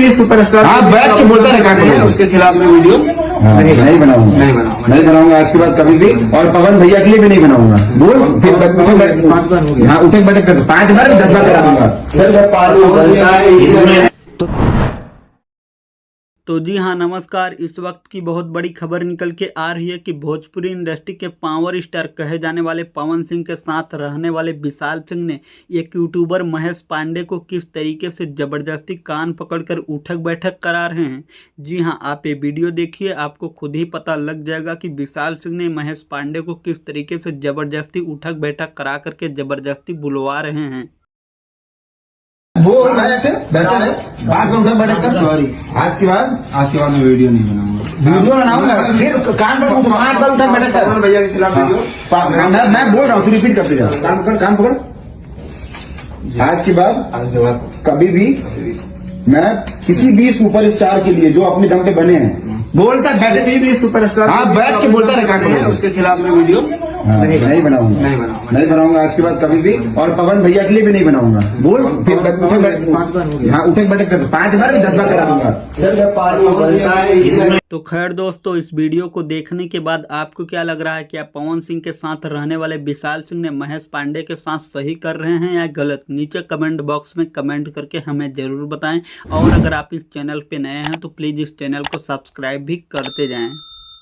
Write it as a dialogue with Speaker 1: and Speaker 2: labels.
Speaker 1: भी सुपरस्टार
Speaker 2: बैठ के बोलता है
Speaker 1: उसके खिलाफ में वीडियो
Speaker 2: नहीं बनाऊंगा आज के बाद कभी भी। और पवन भैया के लिए भी नहीं बनाऊंगा। बोल फिर
Speaker 1: 5 बार हो गया।
Speaker 2: हाँ उठक बैठक कर 5 बार 10 बार करा दूंगा।
Speaker 3: तो जी हाँ नमस्कार। इस वक्त की बहुत बड़ी खबर निकल के आ रही है कि भोजपुरी इंडस्ट्री के पावर स्टार कहे जाने वाले पवन सिंह के साथ रहने वाले विशाल सिंह ने एक यूट्यूबर महेश पांडे को किस तरीके से ज़बरदस्ती कान पकड़कर उठक बैठक करा रहे हैं। जी हाँ, आप ये वीडियो देखिए, आपको खुद ही पता लग जाएगा कि विशाल सिंह ने महेश पांडे को किस तरीके से ज़बरदस्ती उठक बैठक करा करके ज़बरदस्ती बुलवा रहे हैं।
Speaker 2: बोल बैठे रहे बात में उठक बैठक कर।
Speaker 1: सॉरी,
Speaker 2: आज के बाद
Speaker 1: मैं वीडियो नहीं बनाऊंगा।
Speaker 2: वीडियो बनाऊंगा फिर कान पर 5 बार उठक बैठक कर।
Speaker 1: पवन भैया के खिलाफ वीडियो
Speaker 2: मैं बोल रहा हूँ, तू रिपीट करते जा। कान पकड़। आज के बाद कभी भी मैं किसी भी सुपरस्टार के लिए जो अपने दम पे बने हैं बोलता बैठे
Speaker 1: किसी भी सुपरस्टार
Speaker 2: बैठ के बोलता है
Speaker 1: उसके खिलाफ में वीडियो
Speaker 2: नहीं बनाऊंगा आज के बाद कभी भी। और पवन भैया के लिए भी नहीं बनाऊंगा। बोल फिर 5
Speaker 1: बार हो गया।
Speaker 2: हाँ उठक बैठक कर 5 बार 10 बार करा दूंगा।
Speaker 3: तो खैर दोस्तों, इस वीडियो को देखने के बाद आपको क्या लग रहा है? क्या पवन सिंह के साथ रहने वाले विशाल सिंह ने महेश पांडे के साथ सही कर रहे हैं या गलत? नीचे कमेंट बॉक्स में कमेंट करके हमें ज़रूर बताएं। और अगर आप इस चैनल पे नए हैं तो प्लीज़ इस चैनल को सब्सक्राइब भी करते जाएं।